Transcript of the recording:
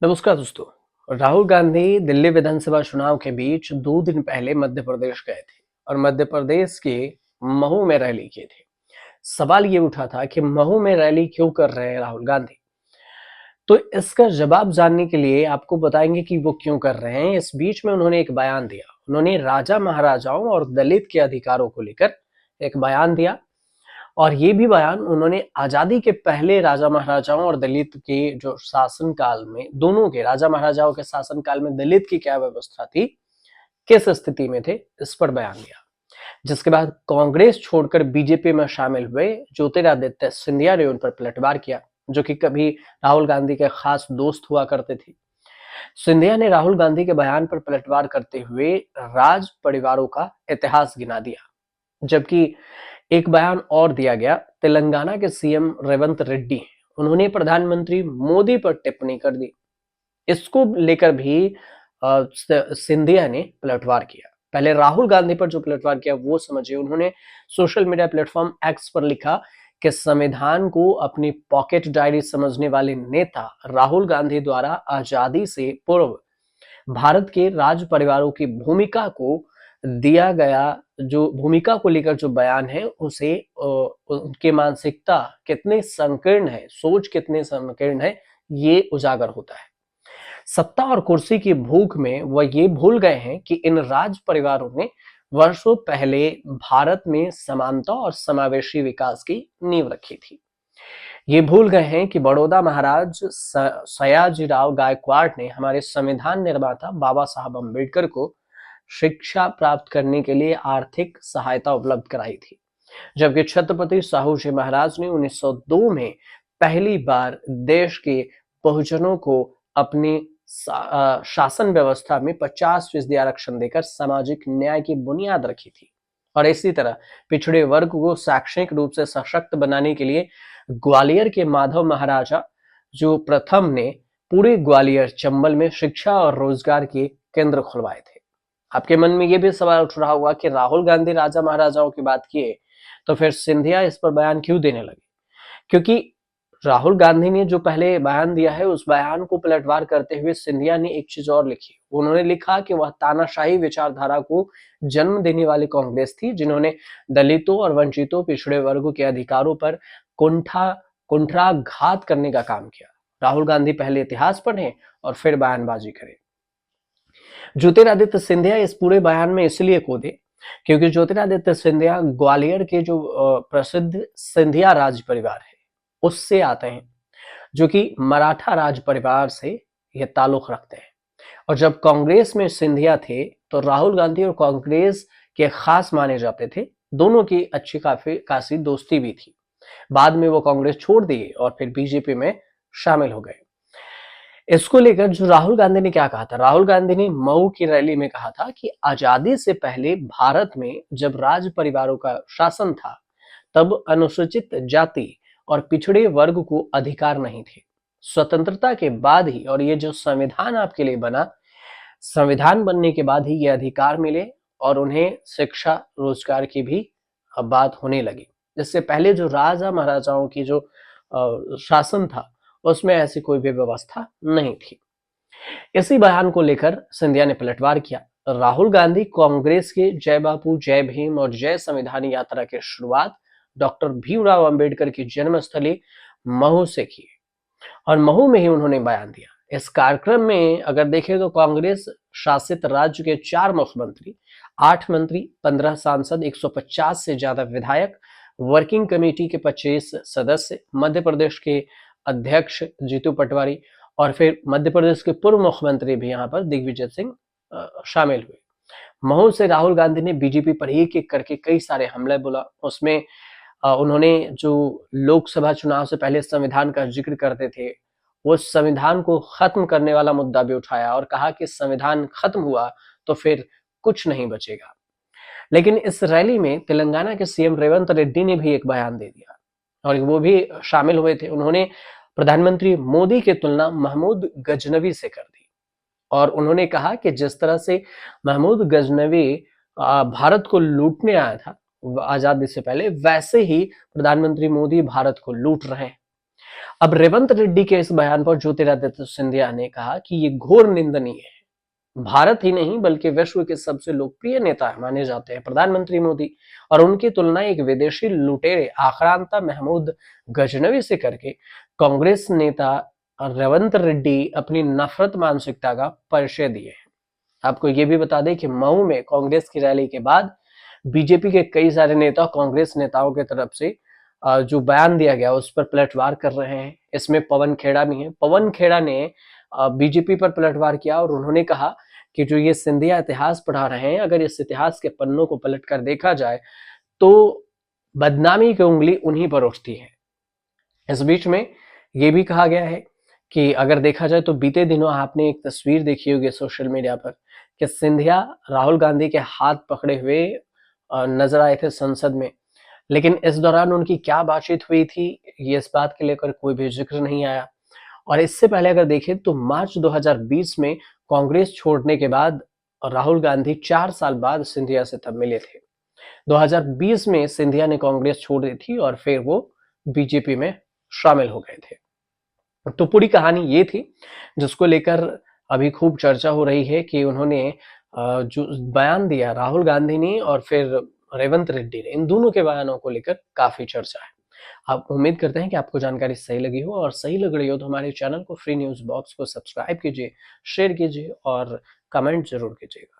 नमस्कार दोस्तों। राहुल गांधी दिल्ली विधानसभा चुनाव के बीच 2 दिन पहले मध्य प्रदेश गए थे और मध्य प्रदेश के महू में रैली की थी। सवाल ये उठा था कि महू में रैली क्यों कर रहे हैं राहुल गांधी। तो इसका जवाब जानने के लिए आपको बताएंगे कि वो क्यों कर रहे हैं। इस बीच में उन्होंने एक बयान दिया। उन्होंने राजा महाराजाओं और दलित के अधिकारों को लेकर एक बयान दिया और ये भी बयान उन्होंने आजादी के पहले राजा महाराजाओं और दलित के जो शासन काल में, दोनों के राजा महाराजाओं के शासन काल में दलित की क्या व्यवस्था थी, किस स्थिति में थे, इस पर बयान दिया। जिसके बाद कांग्रेस छोड़कर बीजेपी में शामिल हुए ज्योतिरादित्य सिंधिया ने उन पर पलटवार किया, जो कि कभी राहुल गांधी के खास दोस्त हुआ करते थे। सिंधिया ने राहुल गांधी के बयान पर पलटवार करते हुए राज परिवारों का इतिहास गिना दिया। जबकि एक बयान और दिया गया तेलंगाना के सीएम रेवंत रेड्डी, उन्होंने प्रधानमंत्री मोदी पर टिप्पणी कर दी। इसको लेकर भी सिंधिया ने पलटवार किया। पहले राहुल गांधी पर जो पलटवार किया वो समझिए। उन्होंने सोशल मीडिया प्लेटफॉर्म एक्स पर लिखा कि संविधान को अपनी पॉकेट डायरी समझने वाले नेता राहुल गांधी द्वारा आजादी से पूर्व भारत के राज परिवारों की भूमिका को दिया गया, जो भूमिका को लेकर जो बयान है उसे उनकी मानसिकता कितनी संकीर्ण है, सोच कितनी संकीर्ण है, ये उजागर होता है। सत्ता और कुर्सी की भूख में वह ये भूल गए हैं कि इन राज परिवारों ने वर्षों पहले भारत में समानता और समावेशी विकास की नींव रखी थी। ये भूल गए हैं कि बड़ौदा महाराज सयाजीराव गायकवाड़ ने हमारे संविधान निर्माता बाबा साहब अम्बेडकर को शिक्षा प्राप्त करने के लिए आर्थिक सहायता उपलब्ध कराई थी। जबकि छत्रपति साहू जी महाराज ने 1902 में पहली बार देश के बहुजनों को अपनी शासन व्यवस्था में 50% आरक्षण देकर सामाजिक न्याय की बुनियाद रखी थी। और इसी तरह पिछड़े वर्ग को शैक्षणिक रूप से सशक्त बनाने के लिए ग्वालियर के माधव महाराजा जो प्रथम ने पूरे ग्वालियर चंबल में शिक्षा और रोजगार के केंद्र खुलवाए थे। आपके मन में यह भी सवाल उठ रहा होगा कि राहुल गांधी राजा महाराजाओं की बात किए तो फिर सिंधिया इस पर बयान क्यों देने लगे। क्योंकि राहुल गांधी ने जो पहले बयान दिया है उस बयान को पलटवार करते हुए सिंधिया ने एक चीज और लिखी। उन्होंने लिखा कि वह तानाशाही विचारधारा को जन्म देने वाली कांग्रेस थी, जिन्होंने दलितों और वंचितों पिछड़े वर्गों के अधिकारों पर कुंठाघात करने का काम किया। राहुल गांधी पहले इतिहास पढ़ें और फिर बयानबाजी करें। ज्योतिरादित्य सिंधिया इस पूरे बयान में इसलिए कूदे क्योंकि ज्योतिरादित्य सिंधिया ग्वालियर के जो प्रसिद्ध सिंधिया राज परिवार है उससे आते हैं, जो कि मराठा राज परिवार से ये ताल्लुक रखते हैं। और जब कांग्रेस में सिंधिया थे तो राहुल गांधी और कांग्रेस के खास माने जाते थे। दोनों की अच्छी खासी दोस्ती भी थी। बाद में वो कांग्रेस छोड़ दिए और फिर बीजेपी में शामिल हो गए। इसको लेकर जो राहुल गांधी ने क्या कहा था, राहुल गांधी ने मऊ की रैली में कहा था कि आजादी से पहले भारत में जब राज परिवारों का शासन था तब अनुसूचित जाति और पिछड़े वर्ग को अधिकार नहीं थे। स्वतंत्रता के बाद ही, और ये जो संविधान आपके लिए बना, संविधान बनने के बाद ही ये अधिकार मिले और उन्हें शिक्षा रोजगार की भी बात होने लगी। जिससे पहले जो राजा महाराजाओं की जो शासन था उसमें ऐसी कोई भी व्यवस्था नहीं थी। इसी बयान को लेकर सिंधिया ने पलटवार किया। राहुल गांधी कांग्रेस के जय बापू जय भीम और जय संविधान यात्रा की शुरुआत डॉक्टर भीमराव अंबेडकर की जन्मस्थली महू से की और महू में ही उन्होंने बयान दिया। इस कार्यक्रम में अगर देखें तो कांग्रेस शासित राज्य के 4 मुख्यमंत्री, 8 मंत्री, 15 सांसद, 150 से ज्यादा विधायक, वर्किंग कमेटी के 25 सदस्य, मध्य प्रदेश के अध्यक्ष जीतू पटवारी और फिर मध्य प्रदेश के पूर्व मुख्यमंत्री भी यहाँ पर दिग्विजय सिंह शामिल हुए। महू से राहुल गांधी ने बीजेपी पर एक एक करके कई सारे हमले बोला। उसमें उन्होंने जो लोकसभा चुनाव से पहले संविधान का जिक्र करते थे वो संविधान को खत्म करने वाला मुद्दा भी उठाया और कहा कि संविधान खत्म हुआ तो फिर कुछ नहीं बचेगा। लेकिन इस रैली में तेलंगाना के सीएम रेवंत रेड्डी ने भी एक बयान दे दिया और वो भी शामिल हुए थे। उन्होंने प्रधानमंत्री मोदी की तुलना महमूद गजनवी से कर दी और उन्होंने कहा कि जिस तरह से महमूद गजनवी भारत को लूटने आया था आजादी से पहले, वैसे ही प्रधानमंत्री मोदी भारत को लूट रहे हैं। अब रेवंत रेड्डी के इस बयान पर ज्योतिरादित्य सिंधिया ने कहा कि ये घोर निंदनीय है। भारत ही नहीं बल्कि विश्व के सबसे लोकप्रिय नेता माने जाते हैं प्रधानमंत्री मोदी, और उनकी तुलना एक विदेशी लुटेरे आक्रांता महमूद गजनवी से करके कांग्रेस नेता रेवंत रेड्डी अपनी नफरत मानसिकता का परिचय दिए हैं। आपको ये भी बता दें कि मऊ में कांग्रेस की रैली के बाद बीजेपी के कई सारे नेता कांग्रेस नेताओं की तरफ से जो बयान दिया गया उस पर पलटवार कर रहे हैं। इसमें पवन खेड़ा भी है। पवन खेड़ा ने बीजेपी पर पलटवार किया और उन्होंने कहा कि जो ये सिंधिया इतिहास पढ़ा रहे हैं, अगर इस इतिहास के पन्नों को पलट कर देखा जाए तो बदनामी की उंगली उन्हीं पर उठती है। इस बीच में ये भी कहा गया है कि अगर देखा जाए तो बीते दिनों आपने एक तस्वीर देखी होगी सोशल मीडिया पर कि सिंधिया राहुल गांधी के हाथ पकड़े हुए नजर आए थे संसद में, लेकिन इस दौरान उनकी क्या बातचीत हुई थी ये इस बात के लेकर कोई भी जिक्र नहीं आया। और इससे पहले अगर देखें तो मार्च 2020 में कांग्रेस छोड़ने के बाद राहुल गांधी 4 साल बाद सिंधिया से तब मिले थे। 2020 में सिंधिया ने कांग्रेस छोड़ दी थी और फिर वो बीजेपी में शामिल हो गए थे। तो पूरी कहानी ये थी जिसको लेकर अभी खूब चर्चा हो रही है कि उन्होंने जो बयान दिया राहुल गांधी ने और फिर रेवंत रेड्डी ने, इन दोनों के बयानों को लेकर काफी चर्चा है। आप उम्मीद करते हैं कि आपको जानकारी सही लगी हो, और सही लग रही हो तो हमारे चैनल को फ्री न्यूज बॉक्स को सब्सक्राइब कीजिए, शेयर कीजिए और कमेंट जरूर कीजिएगा।